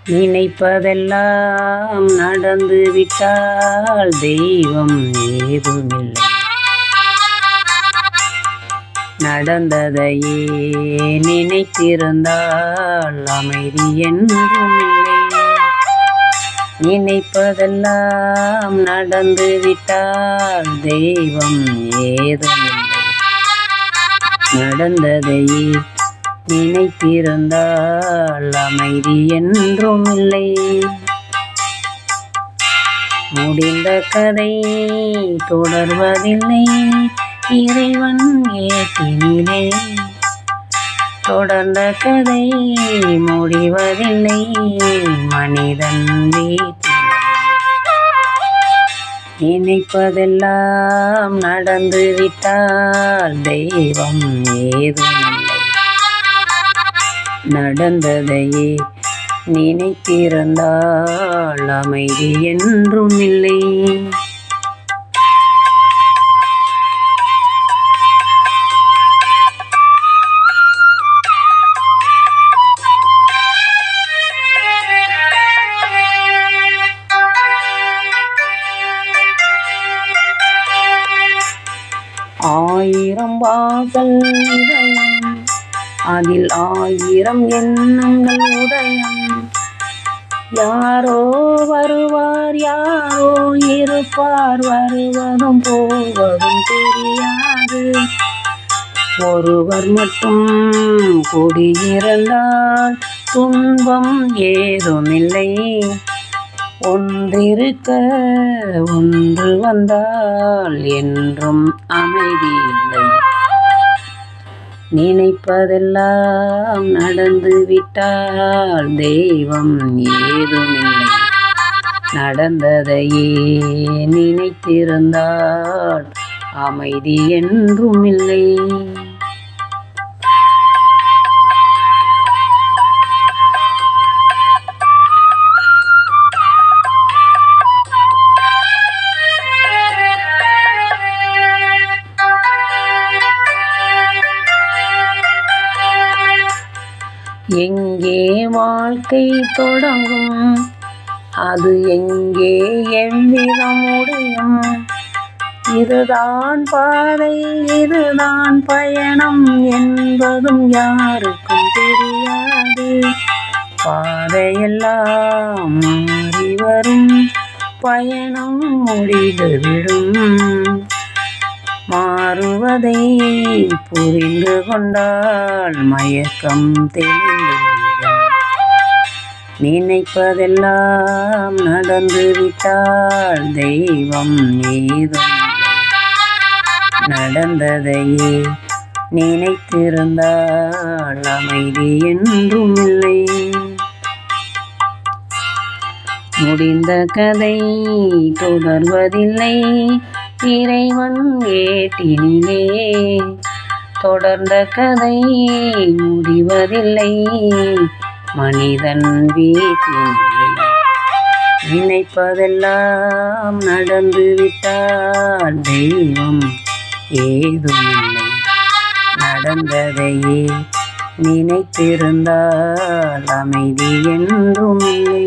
நினைப்பதெல்லாம் நடந்து விட்டால் தெய்வம் ஏதுமில்லை. நடந்ததையே நினைத்திருந்தால் அமைதி என்றுமில்லை. நினைப்பதெல்லாம் நடந்து விட்டால் தெய்வம் ஏதுமில்லை. நடந்ததையே நினைத்திருந்தால் அமைதி என்றும் இல்லை. முடிந்த கதை தொடர்வதில்லை இறைவன் ஏட்டினிலே. தொடர்ந்த கதை முடிவதில்லை மனிதன் வீட்டில். நினைப்பதெல்லாம் நடந்து விட்டால் தெய்வம் ஏதுமில்லை. நடந்ததையே நினைத்திருந்தால் அமைதி என்றும் இல்லை. ஆயிரம் வாசல் இதயம், அதில் ஆயிரம் எண்ணங்கள் உதயம். யாரோ வருவார் யாரோ இருப்பார், வருவதும் போவதும் தெரியாது. ஒருவர் மட்டும் குடியிருந்தால் துன்பம் ஏதுமில்லை. ஒன்றிருக்க ஒன்று வந்தால் என்றும் அமைதி இல்லை. நினைப்பதெல்லாம் நடந்து விட்டால் தெய்வம் ஏதுமில்லை. நடந்ததையே நினைத்திருந்தால் அமைதி என்றும் இல்லை. எங்கே வாழ்க்கை தொடங்கும், அது எங்கே எவ்விதம் முடியும்? இதுதான் பாதை இதுதான் பயணம் என்பதும் யாருக்கும் தெரியாது. பாதையெல்லாம் மாறி வரும், பயணம் முடிந்துவிடும். மாறுவதை புரிந்து கொண்டால் மயக்கம் தெளிந்துவிடும். நினைப்பதெல்லாம் நடந்து விட்டால் தெய்வம் ஏதுமில்லை. நடந்ததையே நினைத்திருந்தால் அமைதி என்றும் இல்லை. முடிந்த கதை தொடர்வதில்லை இறைவன் ஏட்டினிலே. தொடர்ந்த கதை முடிவதில்லை மனிதன் வீட்டினிலே. நினைப்பதெல்லாம் நடந்து விட்டால் தெய்வம் ஏதுமில்லை. நடந்ததையே நினைத்திருந்தால் அமைதி என்றும் இல்லை.